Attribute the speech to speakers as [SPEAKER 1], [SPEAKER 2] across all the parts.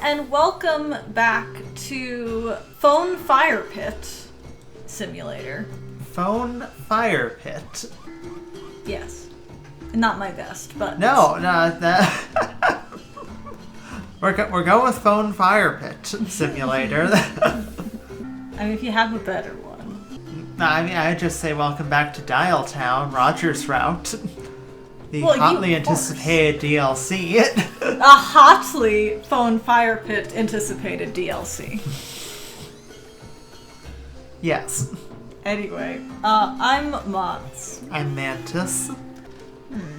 [SPEAKER 1] and welcome back to Phone Fire Pit Simulator.
[SPEAKER 2] Phone Fire Pit?
[SPEAKER 1] Yes. Not my best, but...
[SPEAKER 2] No, that... We're going with Phone Fire Pit Simulator.
[SPEAKER 1] I mean, if you have a better one.
[SPEAKER 2] No, I mean, I'd just say welcome back to Dialtown, Roger's Route. The hotly anticipated DLC.
[SPEAKER 1] A hotly Phone Fire Pit anticipated DLC.
[SPEAKER 2] Yes.
[SPEAKER 1] Anyway, I'm Mods.
[SPEAKER 2] I'm Mantis.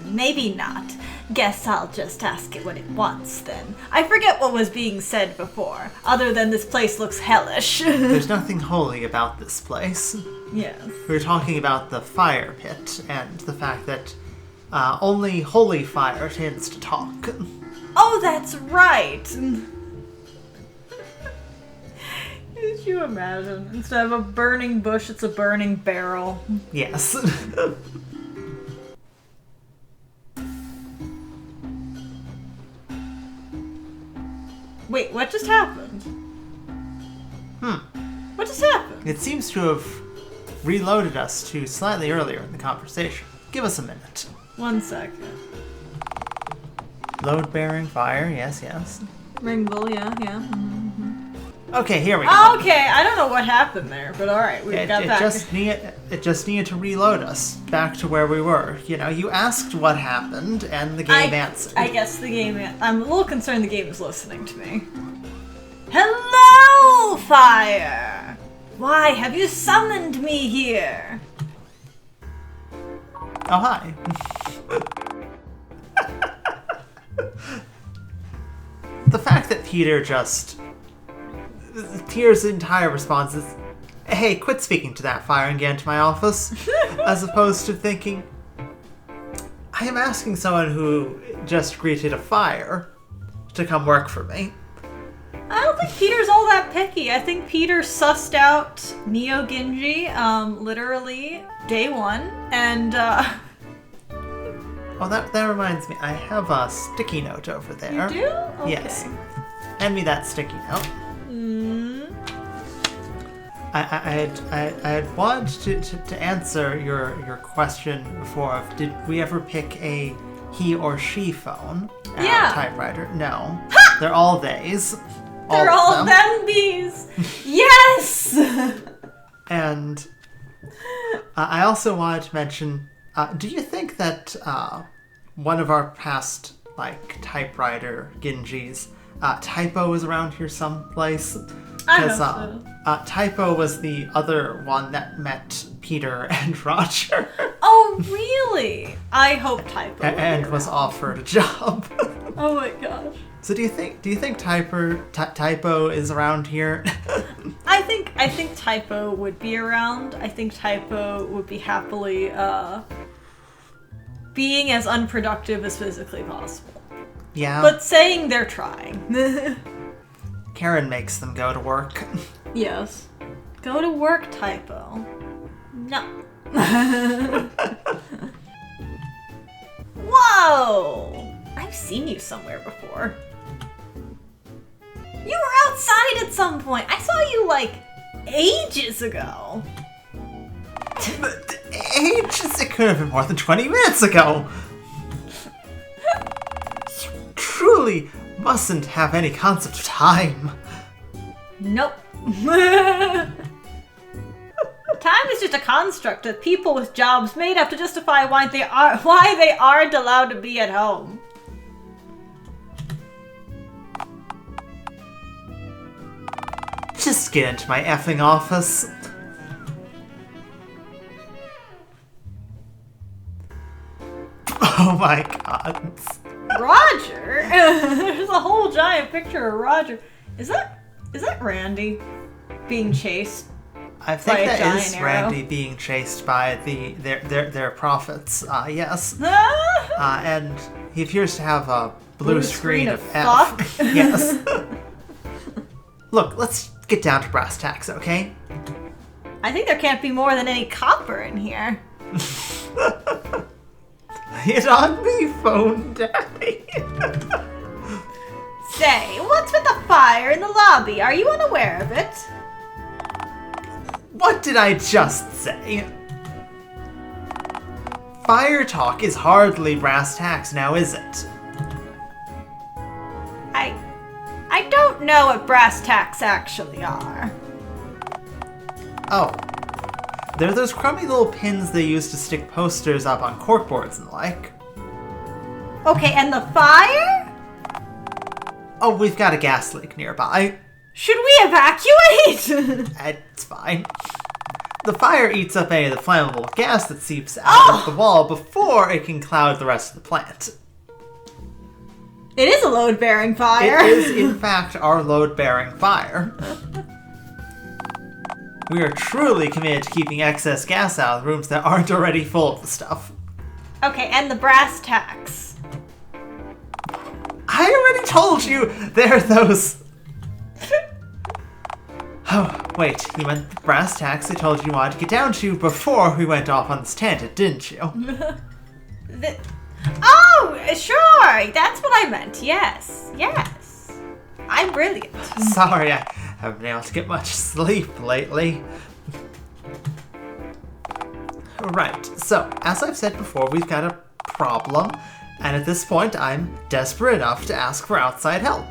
[SPEAKER 1] Maybe not. Guess I'll just ask it what it wants then. I forget what was being said before, other than this place looks hellish.
[SPEAKER 2] There's nothing holy about this place.
[SPEAKER 1] Yes.
[SPEAKER 2] We were talking about the fire pit and the fact that only holy fire tends to talk.
[SPEAKER 1] Oh, that's right! Could you imagine? Instead of a burning bush, it's a burning barrel.
[SPEAKER 2] Yes.
[SPEAKER 1] Wait, what just happened? What just happened?
[SPEAKER 2] It seems to have reloaded us to slightly earlier in the conversation. Give us a minute.
[SPEAKER 1] 1 second.
[SPEAKER 2] Load-bearing fire, yes.
[SPEAKER 1] Ringbull, yeah. Mm-hmm.
[SPEAKER 2] Okay, here we go.
[SPEAKER 1] Okay, I don't know what happened there, but alright, we got back.
[SPEAKER 2] It just needed to reload us back to where we were. You know, you asked what happened, and the game answered.
[SPEAKER 1] I guess the game... I'm a little concerned the game is listening to me. Hello, fire! Why have you summoned me here?
[SPEAKER 2] Oh, hi. The fact that Peter's entire response is, hey, quit speaking to that fire and get into my office, as opposed to thinking, I am asking someone who just greeted a fire to come work for me.
[SPEAKER 1] I don't think Peter's all that picky. I think Peter sussed out Neo Gingi, literally day one, and
[SPEAKER 2] Oh, that reminds me. I have a sticky note over there.
[SPEAKER 1] You do? Okay.
[SPEAKER 2] Yes. Hand me that sticky note. I had wanted to answer your question before of did we ever pick a he or she phone?
[SPEAKER 1] Yeah.
[SPEAKER 2] Typewriter? No. Ha! They're all theys.
[SPEAKER 1] They're all them bees. Yes.
[SPEAKER 2] And I also wanted to mention. Do you think that one of our past typewriter Gingis, Typo is around here someplace?
[SPEAKER 1] I hope so.
[SPEAKER 2] Typo was the other one that met Peter and Roger.
[SPEAKER 1] Oh, really? I hope Typo.
[SPEAKER 2] And was offered a job.
[SPEAKER 1] Oh my gosh.
[SPEAKER 2] So do you think Typo is around here?
[SPEAKER 1] I think Typo would be around. I think Typo would be happily being as unproductive as physically possible.
[SPEAKER 2] Yeah.
[SPEAKER 1] But saying they're trying.
[SPEAKER 2] Karen makes them go to work.
[SPEAKER 1] Yes. Go to work, Typo. No. Whoa! I've seen you somewhere before. You were outside at some point. I saw you, ages ago.
[SPEAKER 2] Ages? It could have been more than 20 minutes ago. You truly mustn't have any concept of time.
[SPEAKER 1] Nope. Time is just a construct that people with jobs made up to justify why they aren't allowed to be at home.
[SPEAKER 2] Just get into my effing office. Oh my god.
[SPEAKER 1] Roger? There's a whole giant picture of Roger. Is that Randy being chased?
[SPEAKER 2] I think that is
[SPEAKER 1] arrow?
[SPEAKER 2] Randy being chased by their prophets. Yes. And he appears to have a blue screen of F.
[SPEAKER 1] Fuck?
[SPEAKER 2] Yes. Look, let's get down to brass tacks, okay?
[SPEAKER 1] I think there can't be more than any copper in here.
[SPEAKER 2] Hit on me, phone daddy.
[SPEAKER 1] Say, what's with the fire in the lobby? Are you unaware of it?
[SPEAKER 2] What did I just say? Fire talk is hardly brass tacks now, is it?
[SPEAKER 1] I don't know what brass tacks actually are.
[SPEAKER 2] Oh. They're those crummy little pins they use to stick posters up on corkboards and the like.
[SPEAKER 1] Okay, and the fire?
[SPEAKER 2] Oh, we've got a gas leak nearby.
[SPEAKER 1] Should we evacuate?
[SPEAKER 2] It's fine. The fire eats up any of the flammable gas that seeps out of the wall before it can cloud the rest of the plant.
[SPEAKER 1] It is a load-bearing fire.
[SPEAKER 2] It is, in fact, our load-bearing fire. We are truly committed to keeping excess gas out of the rooms that aren't already full of the stuff.
[SPEAKER 1] Okay, and the brass tacks.
[SPEAKER 2] I already told you they're those... Oh, wait, you meant the brass tacks I told you wanted to get down to before we went off on this tangent, didn't you?
[SPEAKER 1] Oh, sure, that's what I meant, yes. I'm brilliant.
[SPEAKER 2] Sorry, I haven't been able to get much sleep lately. Right, so, as I've said before, we've got a problem, and at this point I'm desperate enough to ask for outside help.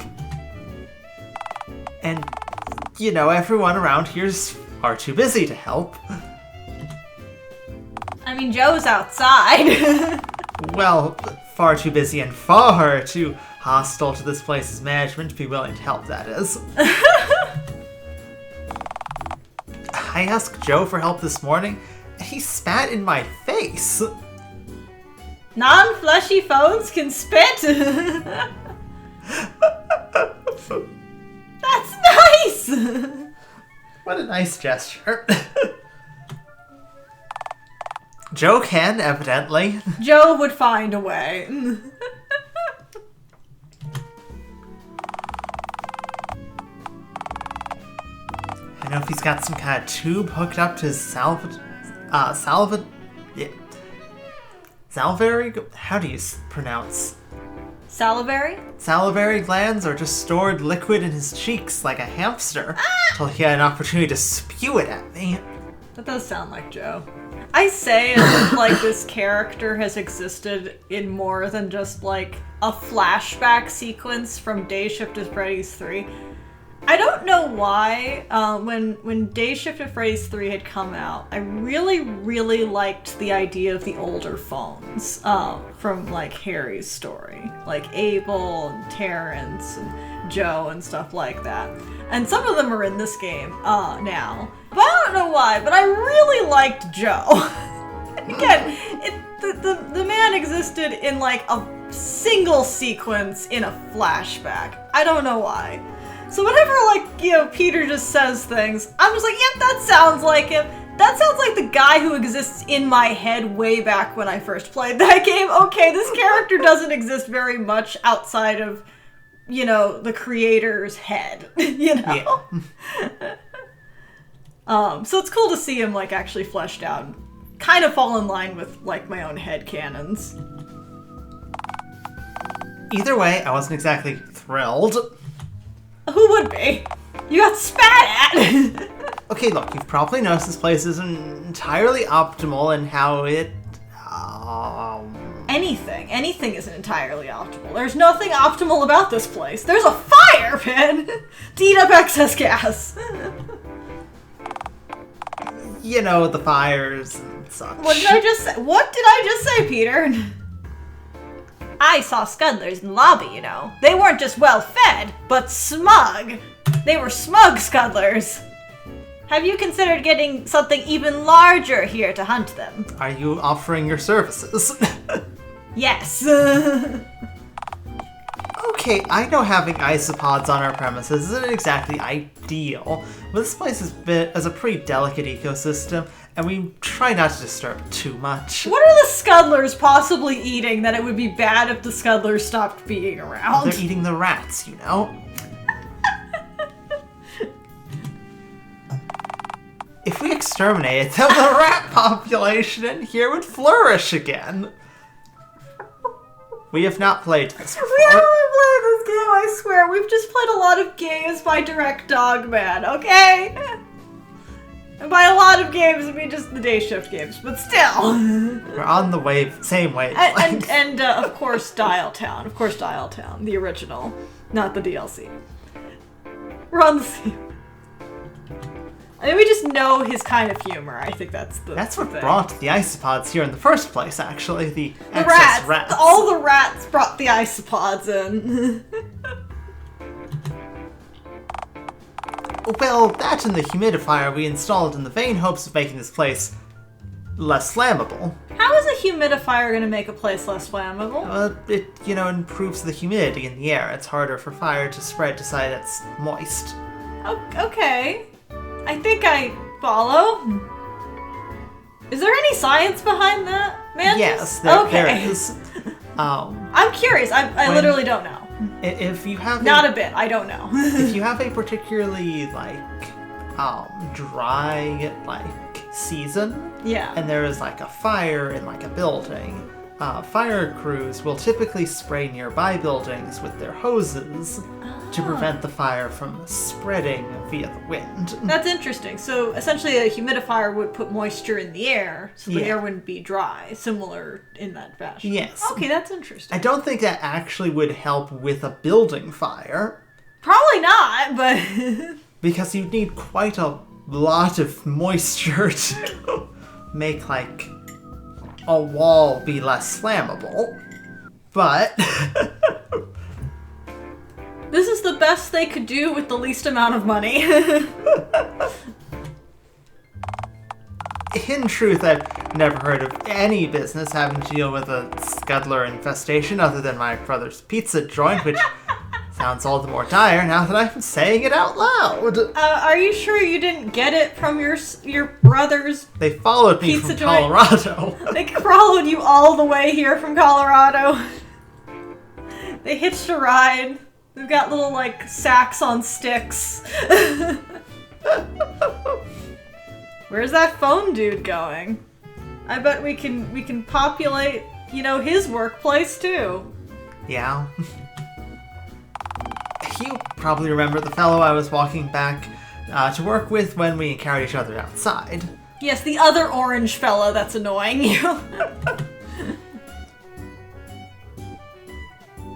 [SPEAKER 2] And, you know, everyone around here's far too busy to help.
[SPEAKER 1] I mean, Joe's outside.
[SPEAKER 2] Well, far too busy and far too hostile to this place's management to be willing to help, that is. I asked Joe for help this morning, and he spat in my face.
[SPEAKER 1] Non-fleshy phones can spit. That's nice.
[SPEAKER 2] What a nice gesture. Joe can, evidently.
[SPEAKER 1] Joe would find a way.
[SPEAKER 2] I know if he's got some kind of tube hooked up to his salivary, how do you pronounce?
[SPEAKER 1] Salivary?
[SPEAKER 2] Salivary glands, or just stored liquid in his cheeks like a hamster until he had an opportunity to spew it at me.
[SPEAKER 1] That does sound like Joe. I say as if, like, this character has existed in more than just, like, a flashback sequence from Dayshift of Freddy's 3. I don't know why, when Dayshift of Freddy's 3 had come out, I really, really liked the idea of the older phones from, like, Harry's story. Like Abel and Terrence and Joe and stuff like that. And some of them are in this game now. But I don't know why, but I really liked Joe. Again, the man existed in, like, a single sequence in a flashback. I don't know why. So whenever, like, you know, Peter just says things, I'm just like, yep, that sounds like him. That sounds like the guy who exists in my head way back when I first played that game. Okay, this character doesn't exist very much outside of, you know, the creator's head, you know? Yeah. So it's cool to see him, like, actually fleshed out and kind of fall in line with, like, my own head canons.
[SPEAKER 2] Either way, I wasn't exactly thrilled.
[SPEAKER 1] Who would be? You got spat at!
[SPEAKER 2] Okay, look, you've probably noticed this place isn't entirely optimal in how it,
[SPEAKER 1] Anything isn't entirely optimal. There's nothing optimal about this place. There's a fire pit to eat up excess gas.
[SPEAKER 2] You know, the fires and such.
[SPEAKER 1] What did I just say, Peter? I saw Scudlers in the lobby, you know. They weren't just well-fed, but smug. They were smug Scudlers. Have you considered getting something even larger here to hunt them?
[SPEAKER 2] Are you offering your services?
[SPEAKER 1] Yes.
[SPEAKER 2] Okay, I know having isopods on our premises isn't exactly ideal, but this place is a pretty delicate ecosystem, and we try not to disturb it too much.
[SPEAKER 1] What are the Scudlers possibly eating that it would be bad if the Scudlers stopped being around?
[SPEAKER 2] They're eating the rats, you know? If we exterminated them, the rat population in here would flourish again. We have not played this before.
[SPEAKER 1] We haven't played this game. I swear, we've just played a lot of games by DirectDogman, okay? And by a lot of games, I mean just the Dayshift games, but still.
[SPEAKER 2] We're on the wave, same wave.
[SPEAKER 1] And of course, Dialtown. Of course, Dialtown, the original, not the DLC. We're on the same. I mean, we just know his kind of humor. I think that's the
[SPEAKER 2] That's what
[SPEAKER 1] thing.
[SPEAKER 2] brought the isopods here in the first place, actually. The
[SPEAKER 1] rats.
[SPEAKER 2] excess rats.
[SPEAKER 1] All the rats brought the isopods in.
[SPEAKER 2] Well, that and the humidifier we installed in the vain hopes of making this place less flammable.
[SPEAKER 1] How is a humidifier going to make a place less flammable?
[SPEAKER 2] It, improves the humidity in the air. It's harder for fire to spread to side that's moist.
[SPEAKER 1] Okay. I think I follow. Is there any science behind that, Mantis?
[SPEAKER 2] Yes, there is.
[SPEAKER 1] I'm curious. I literally don't know.
[SPEAKER 2] If you have
[SPEAKER 1] Not a bit. I don't know.
[SPEAKER 2] if you have a particularly dry season,
[SPEAKER 1] Yeah.
[SPEAKER 2] and there is a fire in a building, fire crews will typically spray nearby buildings with their hoses to prevent the fire from spreading via the wind.
[SPEAKER 1] That's interesting. So essentially a humidifier would put moisture in the air so the air wouldn't be dry, similar in that fashion.
[SPEAKER 2] Yes.
[SPEAKER 1] Okay, that's interesting.
[SPEAKER 2] I don't think that actually would help with a building fire.
[SPEAKER 1] Probably not, but...
[SPEAKER 2] Because you'd need quite a lot of moisture to make, a wall be less flammable. But...
[SPEAKER 1] This is the best they could do with the least amount of money.
[SPEAKER 2] In truth, I've never heard of any business having to deal with a scuttler infestation other than my brother's pizza joint, which sounds all the more dire now that I'm saying it out loud.
[SPEAKER 1] Are you sure you didn't get it from your brother's?
[SPEAKER 2] They followed me
[SPEAKER 1] Pizza
[SPEAKER 2] from
[SPEAKER 1] joint?
[SPEAKER 2] Colorado.
[SPEAKER 1] They followed you all the way here from Colorado. They hitched a ride. They've got little, sacks on sticks. Where's that phone dude going? I bet we can populate, his workplace too.
[SPEAKER 2] Yeah. You probably remember the fellow I was walking back to work with when we encountered each other outside.
[SPEAKER 1] Yes, the other orange fella that's annoying you.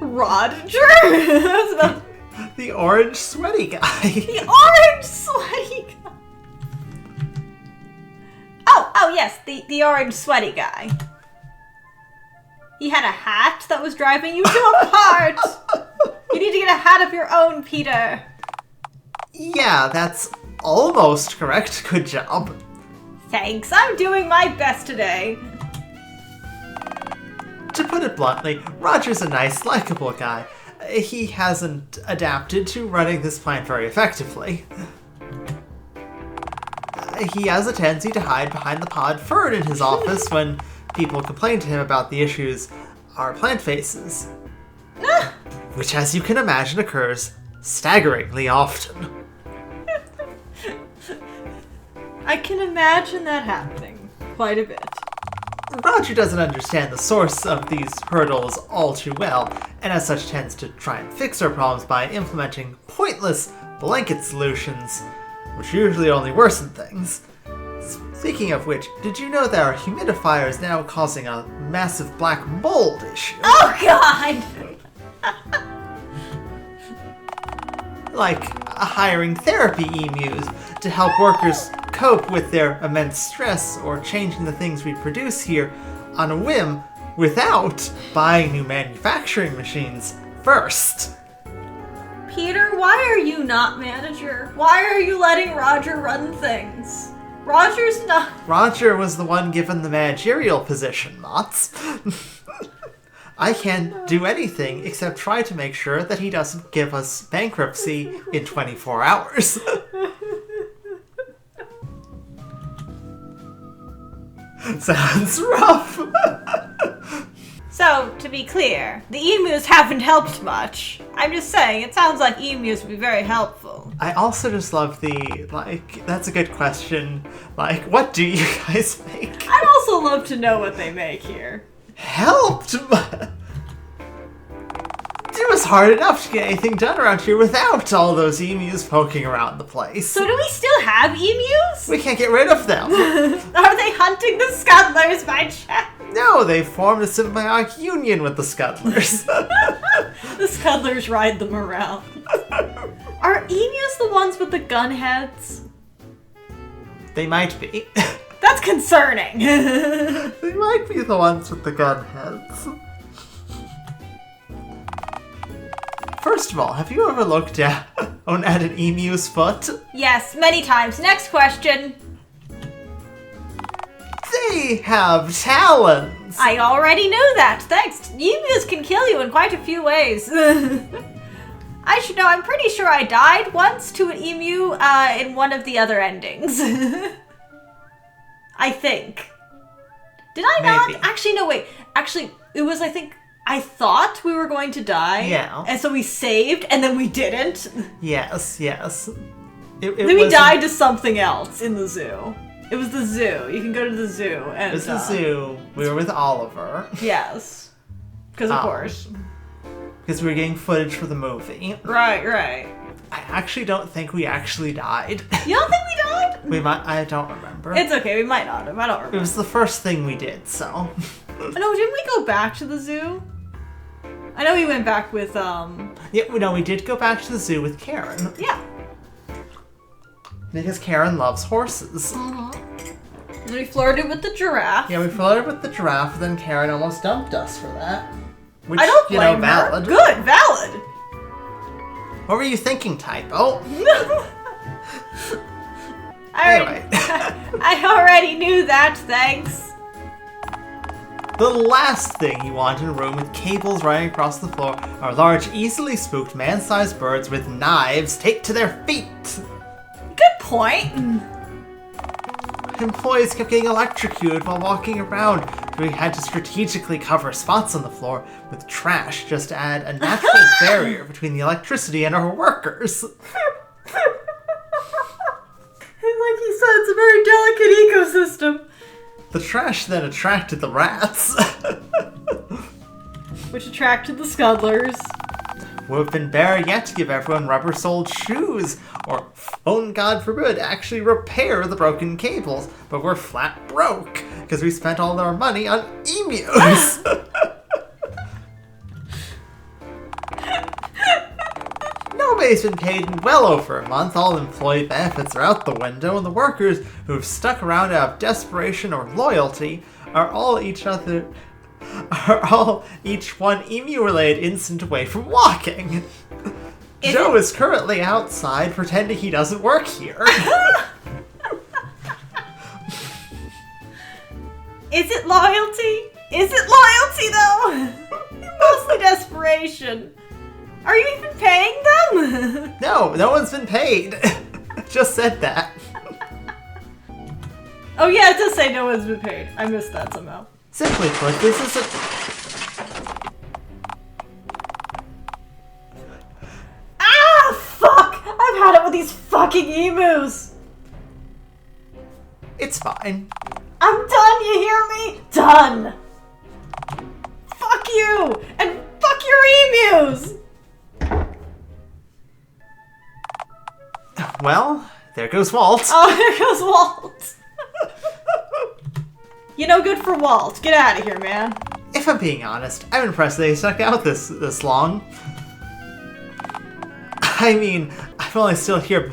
[SPEAKER 1] Roger?
[SPEAKER 2] The orange sweaty guy.
[SPEAKER 1] The orange sweaty guy. Oh yes, the orange sweaty guy. He had a hat that was driving you too apart. You need to get a hat of your own, Peter.
[SPEAKER 2] Yeah, that's almost correct. Good job.
[SPEAKER 1] Thanks, I'm doing my best today.
[SPEAKER 2] To put it bluntly, Roger's a nice, likable guy. He hasn't adapted to running this plant very effectively. He has a tendency to hide behind the pod fern in his office when people complain to him about the issues our plant faces. Which, as you can imagine, occurs staggeringly often.
[SPEAKER 1] I can imagine that happening quite a bit.
[SPEAKER 2] Roger doesn't understand the source of these hurdles all too well, and as such tends to try and fix our problems by implementing pointless blanket solutions, which usually only worsen things. Speaking of which, did you know that our humidifier is now causing a massive black mold issue?
[SPEAKER 1] Oh god!
[SPEAKER 2] Like hiring therapy emus to help workers cope with their immense stress, or changing the things we produce here on a whim without buying new manufacturing machines first.
[SPEAKER 1] Peter, why are you not manager? Why are you letting Roger run things? Roger's not...
[SPEAKER 2] Roger was the one given the managerial position, Mots. I can't do anything except try to make sure that he doesn't give us bankruptcy in 24 hours. Sounds rough.
[SPEAKER 1] So, to be clear, the emus haven't helped much. I'm just saying, it sounds like emus would be very helpful.
[SPEAKER 2] I also just love the, that's a good question. What do you guys make?
[SPEAKER 1] I'd also love to know what they make here.
[SPEAKER 2] Helped? Do It was hard enough to get anything done around here without all those emus poking around the place.
[SPEAKER 1] So do we still have emus?
[SPEAKER 2] We can't get rid of them.
[SPEAKER 1] Are they hunting the scuttlers by chance?
[SPEAKER 2] No, they formed a symbiotic union with the scuttlers.
[SPEAKER 1] The scuttlers ride them around. Are emus the ones with the gun heads?
[SPEAKER 2] They might be.
[SPEAKER 1] That's concerning.
[SPEAKER 2] They might be the ones with the gun heads. First of all, have you ever looked at an emu's foot?
[SPEAKER 1] Yes, many times. Next question.
[SPEAKER 2] They have talons!
[SPEAKER 1] I already knew that. Thanks. Emus can kill you in quite a few ways. I should know, I'm pretty sure I died once to an emu in one of the other endings. I think. Did I
[SPEAKER 2] Maybe.
[SPEAKER 1] not? Actually, no, wait. Actually, it was, I thought we were going to die.
[SPEAKER 2] Yeah.
[SPEAKER 1] And so we saved, and then we didn't.
[SPEAKER 2] Yes. Then
[SPEAKER 1] We died to something else in the zoo. It was the zoo. You can go to the zoo. And,
[SPEAKER 2] It was the zoo. We were with Oliver.
[SPEAKER 1] Yes. Because of course.
[SPEAKER 2] Because we were getting footage for the movie.
[SPEAKER 1] Right.
[SPEAKER 2] I actually don't think we actually died.
[SPEAKER 1] You don't think we died?
[SPEAKER 2] We might. I don't remember.
[SPEAKER 1] It's okay. We might not have. I don't
[SPEAKER 2] It
[SPEAKER 1] remember.
[SPEAKER 2] was the first thing we did, so.
[SPEAKER 1] No, didn't we go back to the zoo? I know we went back with,
[SPEAKER 2] Yeah, no, we did go back to the zoo with Karen.
[SPEAKER 1] Yeah.
[SPEAKER 2] Because Karen loves horses.
[SPEAKER 1] And we flirted with the giraffe.
[SPEAKER 2] Yeah, we flirted with the giraffe, then Karen almost dumped us for that. Which,
[SPEAKER 1] I don't blame her.
[SPEAKER 2] valid.
[SPEAKER 1] Good, valid.
[SPEAKER 2] What were you thinking, typo?
[SPEAKER 1] Anyway. I already knew that, thanks.
[SPEAKER 2] The last thing you want in a room with cables running across the floor are large, easily spooked man-sized birds with knives taped to their feet.
[SPEAKER 1] Good point.
[SPEAKER 2] Employees kept getting electrocuted while walking around, so we had to strategically cover spots on the floor with trash just to add a natural barrier between the electricity and our workers.
[SPEAKER 1] Like you said, it's a very delicate ecosystem.
[SPEAKER 2] The trash then attracted the rats.
[SPEAKER 1] Which attracted the scuttlers.
[SPEAKER 2] We've been better yet to give everyone rubber-soled shoes, or, oh God forbid, actually repair the broken cables, but we're flat broke, because we spent all our money on emus! Nobody's been paid in well over a month, all employee benefits are out the window, and the workers who've stuck around out of desperation or loyalty are all each one emu-related instant away from walking. Joe is currently outside pretending he doesn't work here.
[SPEAKER 1] Is it loyalty? Is it loyalty, though? Mostly desperation. Are you even paying them?
[SPEAKER 2] No one's been paid. Just said that.
[SPEAKER 1] Oh yeah, it does say no one's been paid. I missed that somehow.
[SPEAKER 2] Simply put, this is a...
[SPEAKER 1] Ah, fuck! I've had it with these fucking emus!
[SPEAKER 2] It's fine.
[SPEAKER 1] I'm done, you hear me? Done! Fuck you! And fuck your emus!
[SPEAKER 2] Well, there goes Walt.
[SPEAKER 1] Oh, there goes Walt! You know, good for Walt. Get out of here, man.
[SPEAKER 2] If I'm being honest, I'm impressed they stuck out this long. I mean, I'm only still here...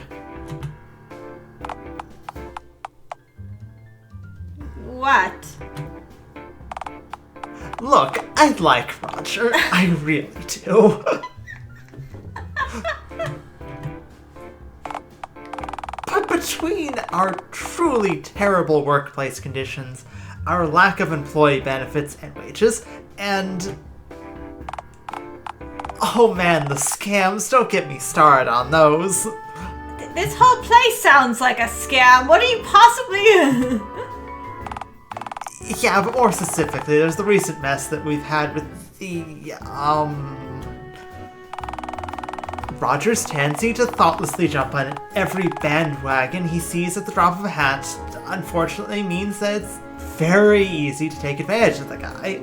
[SPEAKER 1] What?
[SPEAKER 2] Look, I like Roger. I really do. But between our truly terrible workplace conditions, our lack of employee benefits and wages, and... oh man, the scams, don't get me started on those.
[SPEAKER 1] This whole place sounds like a scam. What are you possibly...
[SPEAKER 2] Yeah, but more specifically, there's the recent mess that we've had with the, Roger's tendency to thoughtlessly jump on every bandwagon he sees at the drop of a hat, unfortunately means that it's very easy to take advantage of the guy.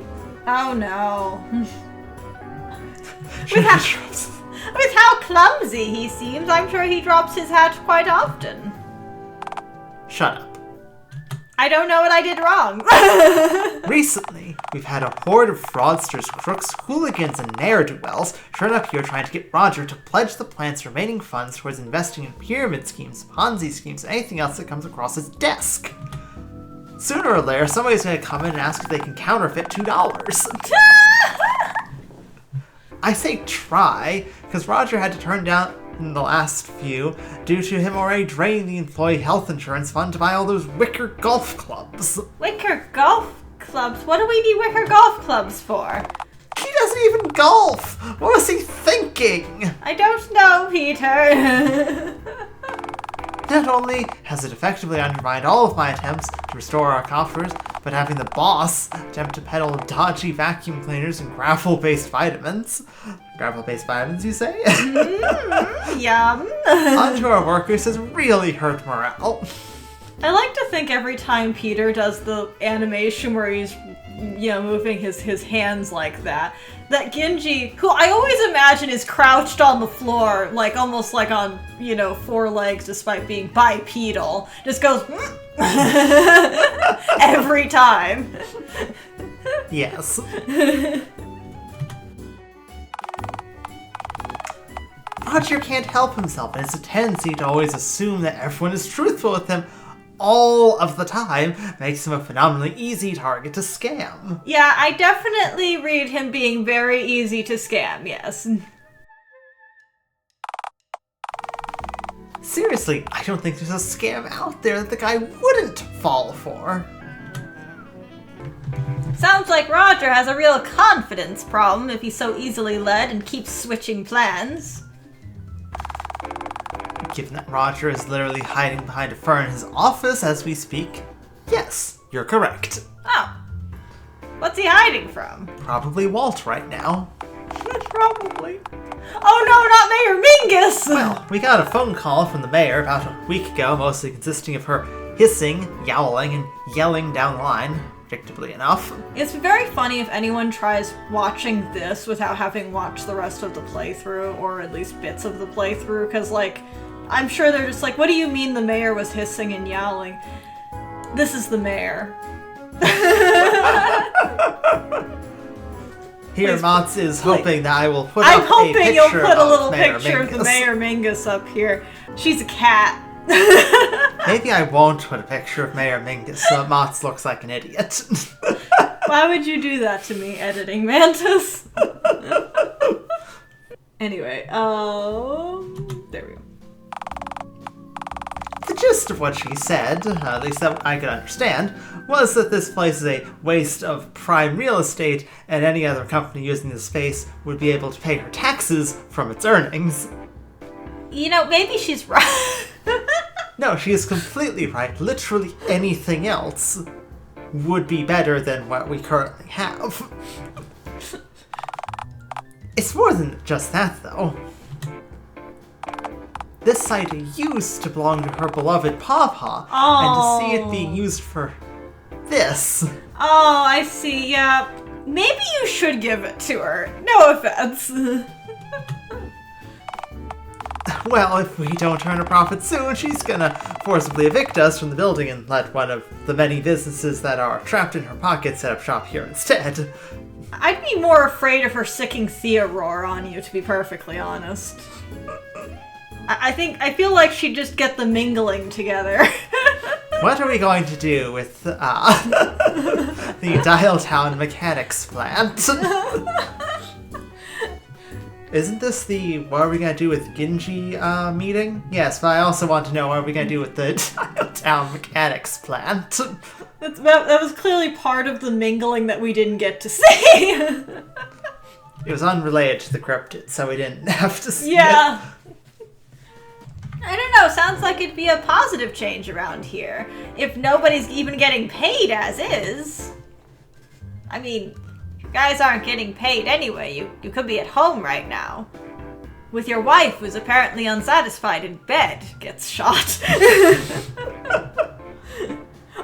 [SPEAKER 1] Oh no. With how clumsy he seems, I'm sure he drops his hat quite often.
[SPEAKER 2] Shut up.
[SPEAKER 1] I don't know what I did wrong.
[SPEAKER 2] Recently, we've had a horde of fraudsters, crooks, hooligans, and ne'er-do-wells turn up here trying to get Roger to pledge the plant's remaining funds towards investing in pyramid schemes, Ponzi schemes, and anything else that comes across his desk. Sooner or later, somebody's going to come in and ask if they can counterfeit $2. I say try, because Roger had to turn down the last few due to him already draining the employee health insurance fund to buy all those wicker golf clubs.
[SPEAKER 1] Wicker golf clubs? What do we need wicker golf clubs for?
[SPEAKER 2] He doesn't even golf! What was he thinking?
[SPEAKER 1] I don't know, Peter.
[SPEAKER 2] Not only has it effectively undermined all of my attempts to restore our coffers, but having the boss attempt to peddle dodgy vacuum cleaners and gravel-based vitamins. Gravel-based vitamins, you say?
[SPEAKER 1] Yum.
[SPEAKER 2] Onto our workers has really hurt morale.
[SPEAKER 1] I like to think every time Peter does the animation where he's, moving his hands like that Gingi, who I always imagine is crouched on the floor, like almost like on, 4 legs despite being bipedal, just goes every time.
[SPEAKER 2] Yes. Roger can't help himself, and it's a tendency to always assume that everyone is truthful with him all of the time makes him a phenomenally easy target to scam.
[SPEAKER 1] Yeah, I definitely read him being very easy to scam, yes.
[SPEAKER 2] Seriously, I don't think there's a scam out there that the guy wouldn't fall for.
[SPEAKER 1] Sounds like Roger has a real confidence problem if he's so easily led and keeps switching plans.
[SPEAKER 2] Given that Roger is literally hiding behind a fern in his office as we speak, yes, you're correct.
[SPEAKER 1] Oh. What's he hiding from?
[SPEAKER 2] Probably Walt right now.
[SPEAKER 1] Probably. Oh no, not Mayor Mingus!
[SPEAKER 2] Well, we got a phone call from the mayor about a week ago, mostly consisting of her hissing, yowling, and yelling down the line, predictably enough.
[SPEAKER 1] It's very funny if anyone tries watching this without having watched the rest of the playthrough, or at least bits of the playthrough, because, I'm sure they're just like, what do you mean the mayor was hissing and yowling? This is the mayor.
[SPEAKER 2] Here, Mats is hoping that I will put
[SPEAKER 1] I'm
[SPEAKER 2] up a
[SPEAKER 1] hoping
[SPEAKER 2] picture
[SPEAKER 1] you'll put a little
[SPEAKER 2] Mayor
[SPEAKER 1] picture of
[SPEAKER 2] Mingus.
[SPEAKER 1] the Mayor Mingus up here. She's a cat.
[SPEAKER 2] Maybe I won't put a picture of Mayor Mingus so that Mats looks like an idiot.
[SPEAKER 1] Why would you do that to me, editing Mantis? Anyway, there we go.
[SPEAKER 2] The gist of what she said, at least that I could understand, was that this place is a waste of prime real estate and any other company using the space would be able to pay her taxes from its earnings.
[SPEAKER 1] Maybe she's right.
[SPEAKER 2] No, she is completely right. Literally anything else would be better than what we currently have. It's more than just that, though. This site used to belong to her beloved Pawpaw, and to see it being used for this.
[SPEAKER 1] Oh, I see, yeah. Maybe you should give it to her. No offense.
[SPEAKER 2] Well, if we don't earn a profit soon, she's gonna forcibly evict us from the building and let one of the many businesses that are trapped in her pocket set up shop here instead.
[SPEAKER 1] I'd be more afraid of her sicking Theorore on you, to be perfectly honest. I feel like she'd just get the mingling together.
[SPEAKER 2] What are we going to do with the Dialtown mechanics plant? Isn't this the what are we going to do with Gingi meeting? Yes, but I also want to know what are we going to do with the Dialtown mechanics plant.
[SPEAKER 1] That was clearly part of the mingling that we didn't get to see.
[SPEAKER 2] It was unrelated to the cryptid, so we didn't have to see
[SPEAKER 1] it. I don't know, sounds like it'd be a positive change around here. If nobody's even getting paid as is. I mean, you guys aren't getting paid anyway. You could be at home right now. With your wife, who's apparently unsatisfied in bed, gets shot.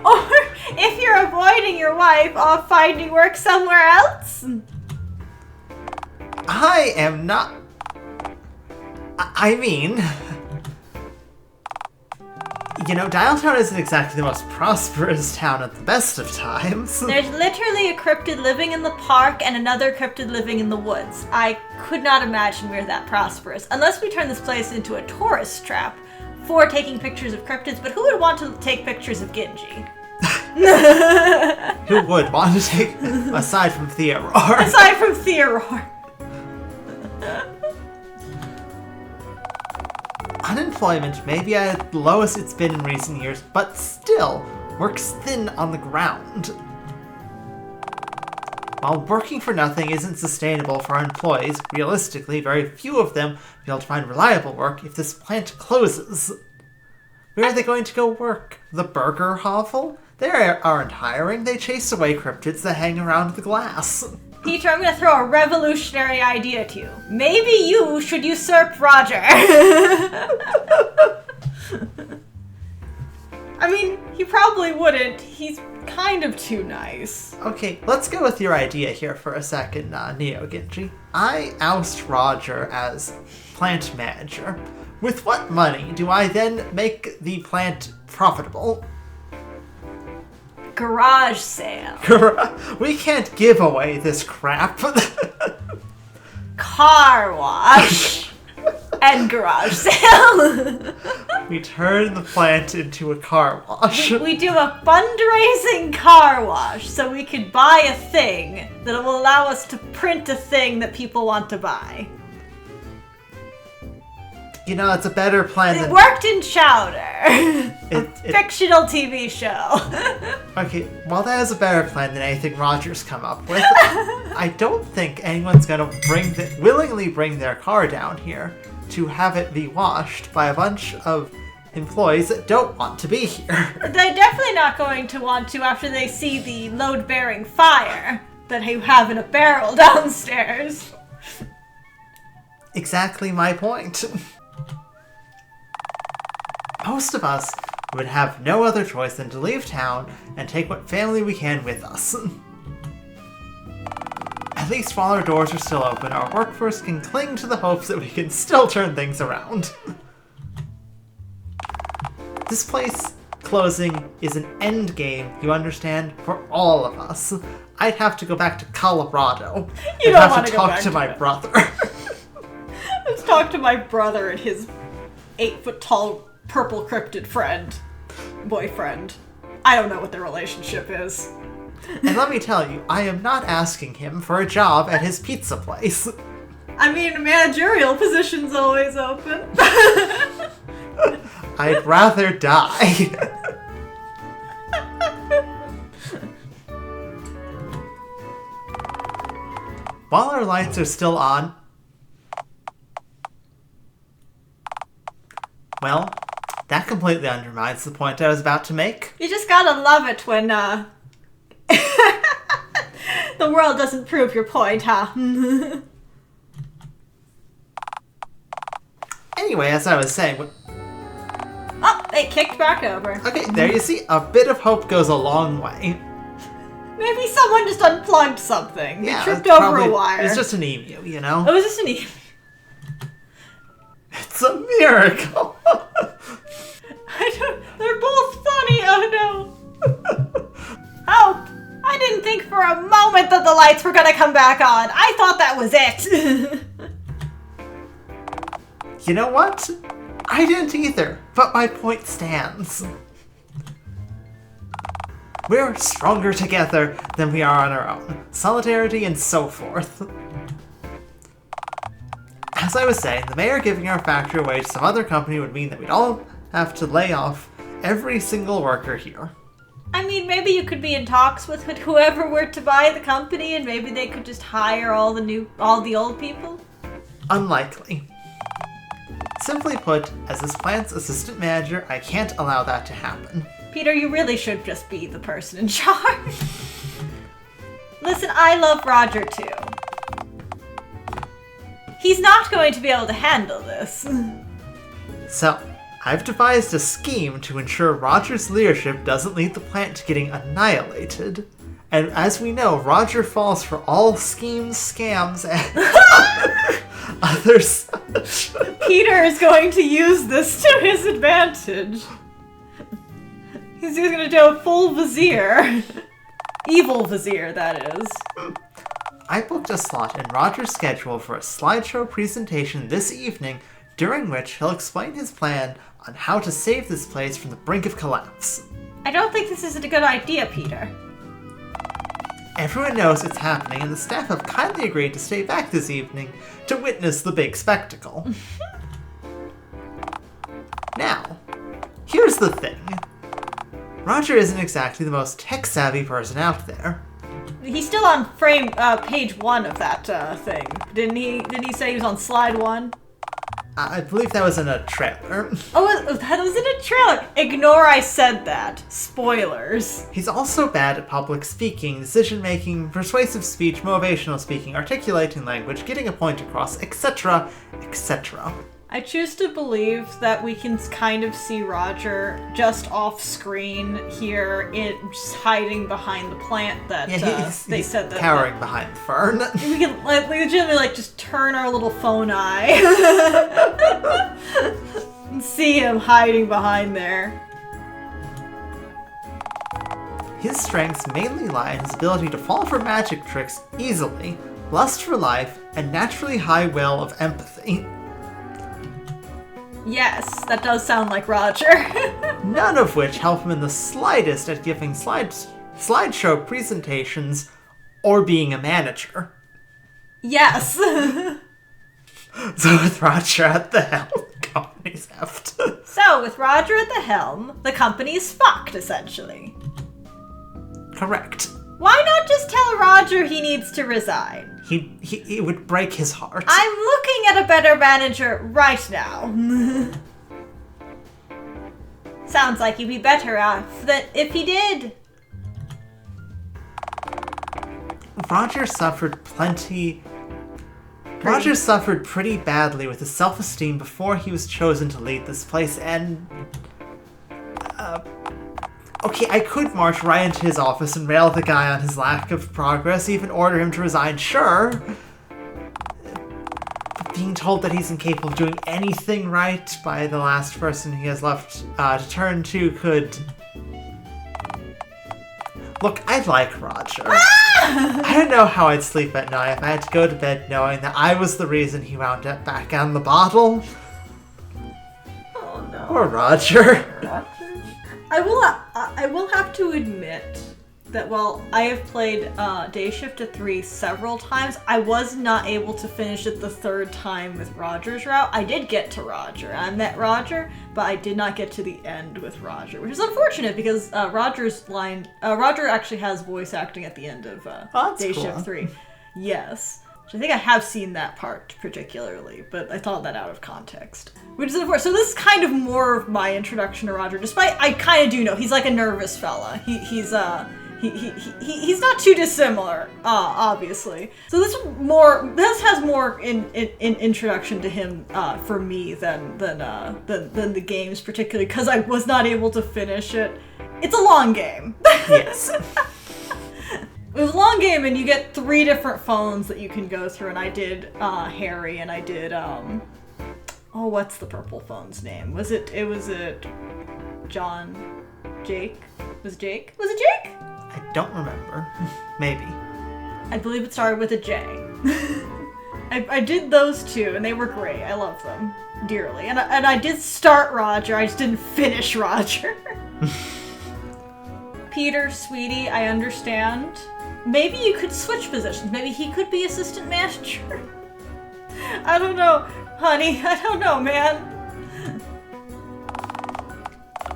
[SPEAKER 1] Or if you're avoiding your wife, off finding work somewhere else.
[SPEAKER 2] I am not... I mean... You know, Dialtown isn't exactly the most prosperous town at the best of times.
[SPEAKER 1] There's literally a cryptid living in the park and another cryptid living in the woods. I could not imagine we're that prosperous. Unless we turn this place into a tourist trap for taking pictures of cryptids, but who would want to take pictures of Gingi?
[SPEAKER 2] Who would want to take, aside from Theorore?
[SPEAKER 1] Aside from Theorore.
[SPEAKER 2] Unemployment may be at the lowest it's been in recent years, but still, work's thin on the ground. While working for nothing isn't sustainable for our employees, realistically, very few of them will be able to find reliable work if this plant closes. Where are they going to go work? The burger hovel? They aren't hiring, they chase away cryptids that hang around the glass.
[SPEAKER 1] Peter, I'm going to throw a revolutionary idea to you. Maybe you should usurp Roger. I mean, he probably wouldn't. He's kind of too nice.
[SPEAKER 2] Okay, let's go with your idea here for a second, Neo Gingi. I oust Roger as plant manager. With what money do I then make the plant profitable?
[SPEAKER 1] Garage sale.
[SPEAKER 2] We can't give away this crap.
[SPEAKER 1] Car wash. And garage sale.
[SPEAKER 2] We turn the plant into a car wash.
[SPEAKER 1] We do a fundraising car wash so we could buy a thing that will allow us to print a thing that people want to buy.
[SPEAKER 2] You know, it's a better plan
[SPEAKER 1] It
[SPEAKER 2] than...
[SPEAKER 1] worked in Chowder. Fictional TV show.
[SPEAKER 2] Okay, well that is a better plan than anything Roger's come up with. I don't think anyone's gonna willingly bring their car down here to have it be washed by a bunch of employees that don't want to be here.
[SPEAKER 1] They're definitely not going to want to after they see the load-bearing fire that you have in a barrel downstairs.
[SPEAKER 2] Exactly my point. Most of us would have no other choice than to leave town and take what family we can with us. At least while our doors are still open, our workforce can cling to the hopes that we can still turn things around. This place closing is an end game, you understand, for all of us. I'd have to go back to Colorado.
[SPEAKER 1] You
[SPEAKER 2] I'd
[SPEAKER 1] don't
[SPEAKER 2] have
[SPEAKER 1] want
[SPEAKER 2] to
[SPEAKER 1] to go
[SPEAKER 2] talk
[SPEAKER 1] back
[SPEAKER 2] to
[SPEAKER 1] to
[SPEAKER 2] my
[SPEAKER 1] it.
[SPEAKER 2] brother.
[SPEAKER 1] Let's talk to my brother and his 8-foot-tall purple cryptid boyfriend. I don't know what their relationship is.
[SPEAKER 2] And let me tell you, I am not asking him for a job at his pizza place.
[SPEAKER 1] I mean, managerial position's always open.
[SPEAKER 2] I'd rather die. While our lights are still on... Well, that completely undermines the point I was about to make.
[SPEAKER 1] You just gotta love it when, the world doesn't prove your point, huh?
[SPEAKER 2] Anyway, as I was saying...
[SPEAKER 1] Oh, they kicked back over.
[SPEAKER 2] Okay, there you see, a bit of hope goes a long way.
[SPEAKER 1] Maybe someone just unplugged something. They tripped
[SPEAKER 2] it's
[SPEAKER 1] over a wire.
[SPEAKER 2] It's just an emu, you know?
[SPEAKER 1] Oh, is this an emu?
[SPEAKER 2] It's a miracle!
[SPEAKER 1] They're both funny, oh no. Help! I didn't think for a moment that the lights were gonna come back on. I thought that was it.
[SPEAKER 2] You know what? I didn't either, but my point stands. We're stronger together than we are on our own. Solidarity and so forth. As I was saying, the mayor giving our factory away to some other company would mean that we'd all have to lay off every single worker here.
[SPEAKER 1] I mean, maybe you could be in talks with whoever were to buy the company and maybe they could just hire all the old people?
[SPEAKER 2] Unlikely. Simply put, as this plant's assistant manager, I can't allow that to happen.
[SPEAKER 1] Peter, you really should just be the person in charge. Listen, I love Roger too. He's not going to be able to handle this.
[SPEAKER 2] So, I've devised a scheme to ensure Roger's leadership doesn't lead the plant to getting annihilated. And as we know, Roger falls for all schemes, scams, and others.
[SPEAKER 1] Peter is going to use this to his advantage. He's going to do a full vizier. Evil vizier, that is.
[SPEAKER 2] I booked a slot in Roger's schedule for a slideshow presentation this evening, during which he'll explain his plan on how to save this place from the brink of collapse.
[SPEAKER 1] I don't think this is a good idea, Peter.
[SPEAKER 2] Everyone knows it's happening, and the staff have kindly agreed to stay back this evening to witness the big spectacle. Now, here's the thing. Roger isn't exactly the most tech-savvy person out there.
[SPEAKER 1] He's still on page 1 of that thing. Didn't he say he was on slide 1?
[SPEAKER 2] I believe that was in a trailer.
[SPEAKER 1] Oh, that was in a trailer. Ignore I said that. Spoilers.
[SPEAKER 2] He's also bad at public speaking, decision-making, persuasive speech, motivational speaking, articulating language, getting a point across, etc., etc.
[SPEAKER 1] I choose to believe that we can kind of see Roger just off screen here, just hiding behind the plant that they said that
[SPEAKER 2] cowering behind the fern.
[SPEAKER 1] We can legitimately just turn our little phone eye and see him hiding behind there.
[SPEAKER 2] His strengths mainly lie in his ability to fall for magic tricks easily, lust for life, and naturally high will of empathy.
[SPEAKER 1] Yes, that does sound like Roger.
[SPEAKER 2] None of which help him in the slightest at giving slideshow presentations or being a manager.
[SPEAKER 1] Yes.
[SPEAKER 2] So with Roger at the helm, the company's effed.
[SPEAKER 1] So with Roger at the helm, the company's fucked, essentially.
[SPEAKER 2] Correct.
[SPEAKER 1] Why not just tell Roger he needs to resign?
[SPEAKER 2] It would break his heart.
[SPEAKER 1] I'm looking at a better manager right now. Sounds like he'd be better off if he did.
[SPEAKER 2] Roger suffered pretty badly with his self-esteem before he was chosen to lead this place, and... Okay, I could march right into his office and rail the guy on his lack of progress, even order him to resign, sure. But being told that he's incapable of doing anything right by the last person he has left to turn to could... Look, I like Roger. I don't know how I'd sleep at night if I had to go to bed knowing that I was the reason he wound up back on the bottle.
[SPEAKER 1] Oh no.
[SPEAKER 2] Poor Roger.
[SPEAKER 1] I will have to admit that while I have played Dayshift 3 several times, I was not able to finish it the third time with Roger's route. I did get to Roger. I met Roger, but I did not get to the end with Roger, which is unfortunate because Roger actually has voice acting at the end of Dayshift
[SPEAKER 2] cool.
[SPEAKER 1] 3. Yes. I think I have seen that part particularly, but I thought that out of context. Which is unfortunate. So this is kind of more of my introduction to Roger, despite I kind of do know he's like a nervous fella. He's not too dissimilar, obviously. So this has more in introduction to him for me than the games, particularly because I was not able to finish it. It's a long game.
[SPEAKER 2] Yes.
[SPEAKER 1] It was a long game, and you get 3 different phones that you can go through, and I did Harry, and I did what's the purple phone's name? Was it John? Jake? Was it Jake? Was it Jake?
[SPEAKER 2] I don't remember. Maybe.
[SPEAKER 1] I believe it started with a J. I did those 2, and they were great. I love them dearly. And I did start Roger, I just didn't finish Roger. Peter, sweetie, I understand. Maybe you could switch positions. Maybe he could be assistant manager. I don't know, honey. I don't know, man.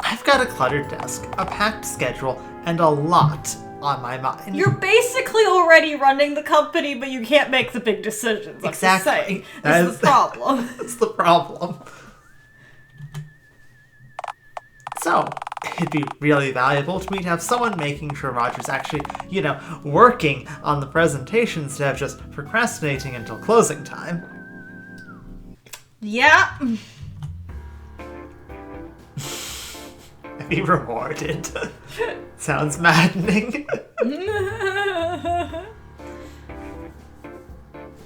[SPEAKER 2] I've got a cluttered desk, a packed schedule, and a lot on my mind.
[SPEAKER 1] You're basically already running the company, but you can't make the big decisions. I'm
[SPEAKER 2] Exactly.
[SPEAKER 1] just saying. That's the problem.
[SPEAKER 2] That's the problem. So, it'd be really valuable to me to have someone making sure Roger's actually, working on the presentation instead of just procrastinating until closing time.
[SPEAKER 1] Yeah.
[SPEAKER 2] be rewarded. Sounds maddening.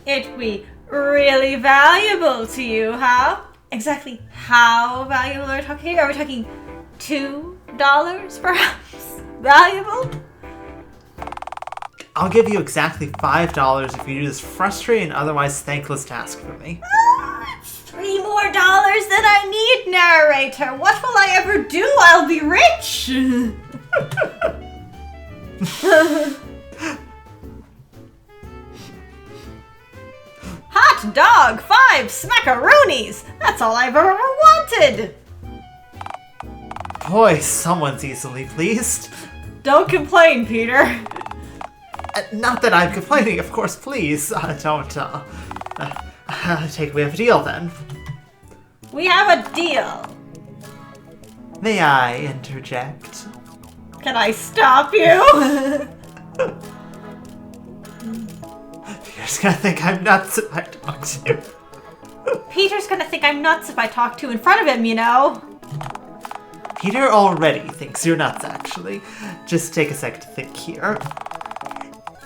[SPEAKER 1] It'd be really valuable to you, huh? Exactly how valuable are we talking here? Are we talking $2 perhaps? Valuable?
[SPEAKER 2] I'll give you exactly $5 if you do this frustrating and otherwise thankless task for me.
[SPEAKER 1] $3 more than I need, narrator. What will I ever do? I'll be rich. Hot dog, 5 smackaroonies. That's all I've ever wanted.
[SPEAKER 2] Boy, someone's easily pleased.
[SPEAKER 1] Don't complain, Peter.
[SPEAKER 2] Not that I'm complaining, of course, please. Don't take away a deal then.
[SPEAKER 1] We have a deal.
[SPEAKER 2] May I interject?
[SPEAKER 1] Can I stop you?
[SPEAKER 2] Peter's gonna think I'm nuts if I talk to him.
[SPEAKER 1] Peter's gonna think I'm nuts if I talk to in front of him, you know.
[SPEAKER 2] Peter already thinks you're nuts, actually. Just take a second to think here.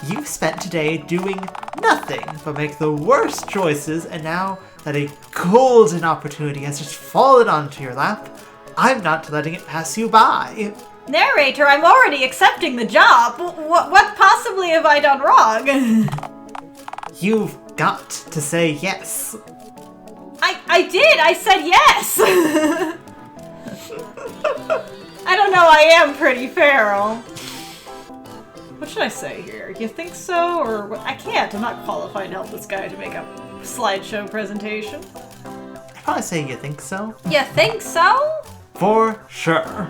[SPEAKER 2] You've spent today doing nothing but make the worst choices, and now that a golden opportunity has just fallen onto your lap, I'm not letting it pass you by.
[SPEAKER 1] Narrator, I'm already accepting the job. What possibly have I done wrong?
[SPEAKER 2] You've got to say yes.
[SPEAKER 1] I did. I said yes. I don't know. I am pretty feral. What should I say here? You think so, or what? I can't. I'm not qualified to help this guy to make a slideshow presentation.
[SPEAKER 2] I'd probably say you think so.
[SPEAKER 1] You think so?
[SPEAKER 2] For sure.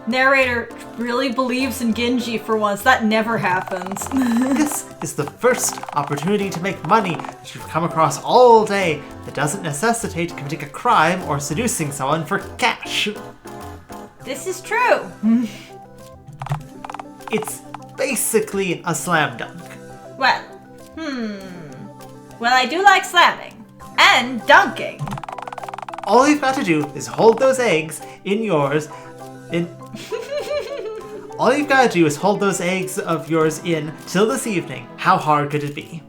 [SPEAKER 1] Narrator really believes in Gingi for once. That never happens.
[SPEAKER 2] This is the first opportunity to make money that you've come across all day that doesn't necessitate committing a crime or seducing someone for cash.
[SPEAKER 1] This is true.
[SPEAKER 2] It's basically a slam dunk.
[SPEAKER 1] Well, Well, I do like slamming. And dunking.
[SPEAKER 2] All you've got to do is hold those eggs in yours All you've got to do is hold those eggs of yours in till this evening. How hard could it be?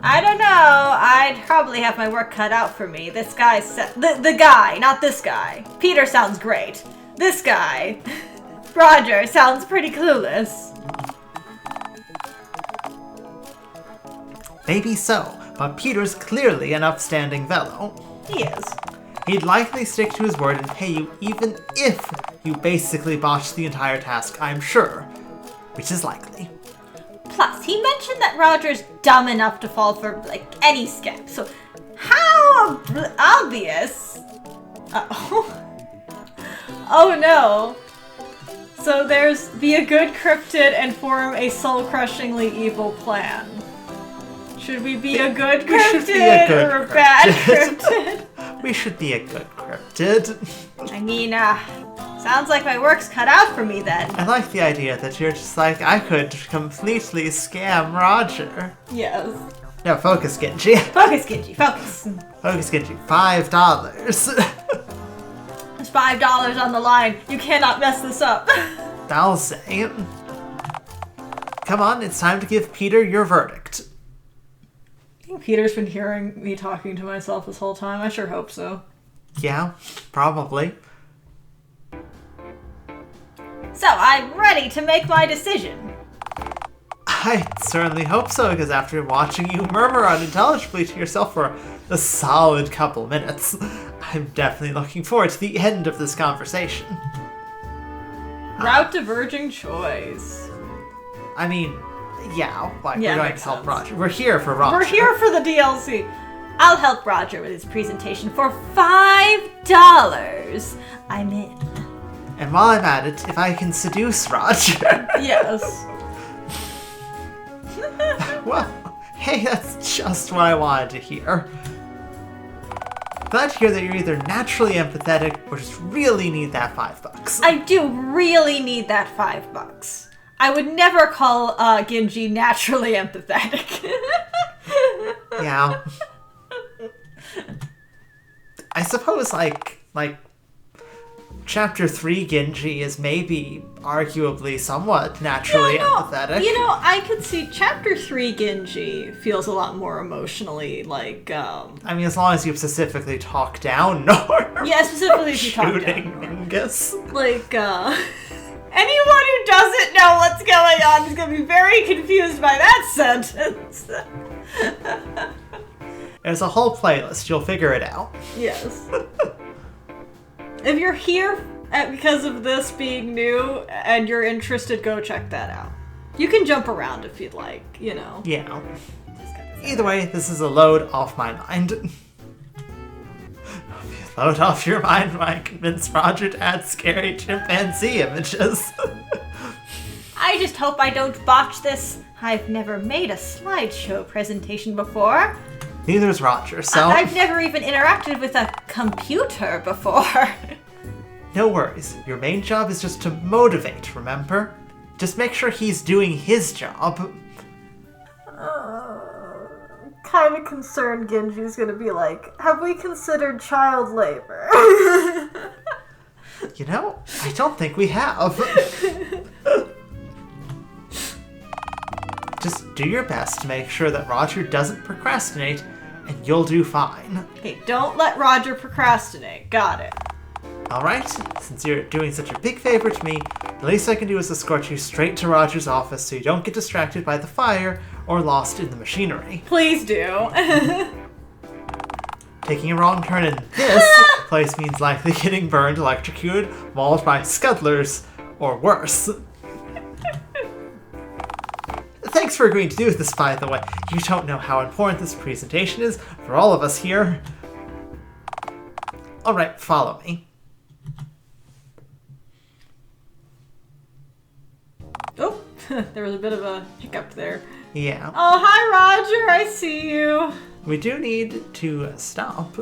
[SPEAKER 1] I don't know. I'd probably have my work cut out for me. This guy the guy, not this guy. Peter sounds great. This guy, Roger, sounds pretty clueless.
[SPEAKER 2] Maybe so, but Peter's clearly an upstanding fellow.
[SPEAKER 1] He is.
[SPEAKER 2] He'd likely stick to his word and pay you even if you basically botched the entire task, I'm sure. Which is likely.
[SPEAKER 1] Plus, he mentioned that Roger's dumb enough to fall for, any scam. So, how obvious... Oh no. So there's be a good cryptid and form a soul-crushingly evil plan. Should we be a good cryptid or a bad cryptid?
[SPEAKER 2] We should be a good cryptid.
[SPEAKER 1] I mean, sounds like my work's cut out for me then.
[SPEAKER 2] I like the idea that you're just like, I could completely scam Roger.
[SPEAKER 1] Yes.
[SPEAKER 2] No, focus, Gingi.
[SPEAKER 1] Focus, Gingi, focus.
[SPEAKER 2] Focus, Gingi. $5.
[SPEAKER 1] There's $5 on the line. You cannot mess this up.
[SPEAKER 2] I'll say. Come on, it's time to give Peter your verdict.
[SPEAKER 1] I think Peter's been hearing me talking to myself this whole time. I sure hope so.
[SPEAKER 2] Yeah, probably.
[SPEAKER 1] So, I'm ready to make my decision.
[SPEAKER 2] I certainly hope so, because after watching you murmur unintelligibly to yourself for a solid couple minutes, I'm definitely looking forward to the end of this conversation.
[SPEAKER 1] Route diverging choice.
[SPEAKER 2] I mean, yeah, we're going to help
[SPEAKER 1] sense.
[SPEAKER 2] Roger. We're here for Roger.
[SPEAKER 1] We're here for the DLC. I'll help Roger with his presentation for $5. I'm in.
[SPEAKER 2] And while I'm at it, if I can seduce Roger...
[SPEAKER 1] Yes.
[SPEAKER 2] Well, hey, that's just what I wanted to hear. Glad to hear that you're either naturally empathetic or just really need that $5.
[SPEAKER 1] I do really need that $5. I would never call Gingi naturally empathetic.
[SPEAKER 2] Yeah. I suppose, Chapter 3 Gingi is maybe arguably somewhat naturally empathetic.
[SPEAKER 1] You know, I could see Chapter 3 Gingi feels a lot more emotionally like,
[SPEAKER 2] I mean, as long as you specifically talk down Nor.
[SPEAKER 1] Yeah, specifically if you talk
[SPEAKER 2] Shooting
[SPEAKER 1] down.
[SPEAKER 2] Mingus.
[SPEAKER 1] Like, anyone who doesn't know what's going on is going to be very confused by that sentence.
[SPEAKER 2] There's a whole playlist. You'll figure it out.
[SPEAKER 1] Yes. If you're here because of this being new and you're interested, go check that out. You can jump around if you'd like, you know.
[SPEAKER 2] Yeah. Either way, this is a load off my mind. Load off your mind when I convince Roger to add scary chimpanzee images.
[SPEAKER 1] I just hope I don't botch this. I've never made a slideshow presentation before.
[SPEAKER 2] Neither's Roger, so...
[SPEAKER 1] I've never even interacted with a computer before.
[SPEAKER 2] No worries. Your main job is just to motivate, remember? Just make sure he's doing his job.
[SPEAKER 1] Kind of concerned Genji's gonna be like, have we considered child labor?
[SPEAKER 2] You know, I don't think we have. Just do your best to make sure that Roger doesn't procrastinate, and you'll do fine.
[SPEAKER 1] Okay, don't let Roger procrastinate. Got it.
[SPEAKER 2] Alright, since you're doing such a big favor to me, the least I can do is escort you straight to Roger's office so you don't get distracted by the fire or lost in the machinery.
[SPEAKER 1] Please do.
[SPEAKER 2] Taking a wrong turn in this place means likely getting burned, electrocuted, mauled by scuttlers, or worse. Thanks for agreeing to do this, by the way. You don't know how important this presentation is for all of us here. Alright, follow me.
[SPEAKER 1] Oh, there was a bit of a hiccup there.
[SPEAKER 2] Yeah.
[SPEAKER 1] Oh, hi Roger, I see you.
[SPEAKER 2] We do need to stop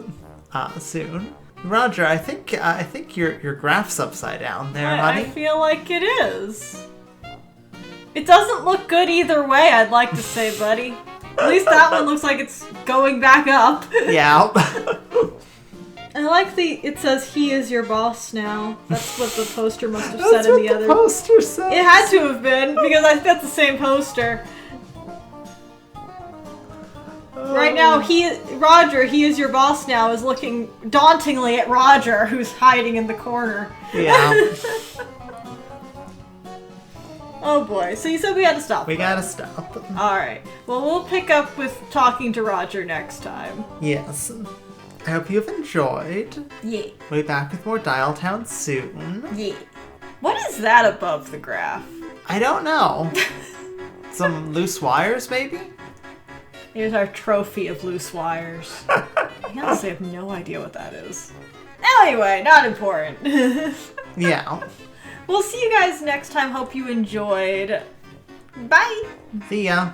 [SPEAKER 2] soon. Roger, I think your graph's upside down there, honey.
[SPEAKER 1] I feel like it is. It doesn't look good either way, I'd like to say, buddy. At least that one looks like it's going back up.
[SPEAKER 2] Yeah.
[SPEAKER 1] I like it says he is your boss now. That's what the poster must have
[SPEAKER 2] That's
[SPEAKER 1] said in
[SPEAKER 2] what
[SPEAKER 1] the other.
[SPEAKER 2] The poster says.
[SPEAKER 1] It had to have been, because I think that's the same poster. Right now, Roger, he is your boss now, is looking dauntingly at Roger, who's hiding in the corner.
[SPEAKER 2] Yeah.
[SPEAKER 1] Oh boy, so you said we had to stop.
[SPEAKER 2] We gotta stop.
[SPEAKER 1] Alright, well we'll pick up with talking to Roger next time.
[SPEAKER 2] Yes. I hope you've enjoyed.
[SPEAKER 1] Yeah.
[SPEAKER 2] We'll be back with more Dialtown soon.
[SPEAKER 1] Yeah. What is that above the graph?
[SPEAKER 2] I don't know. Some loose wires, maybe?
[SPEAKER 1] Here's our trophy of loose wires. I honestly have no idea what that is. Anyway, not important.
[SPEAKER 2] Yeah.
[SPEAKER 1] We'll see you guys next time. Hope you enjoyed. Bye!
[SPEAKER 2] See ya.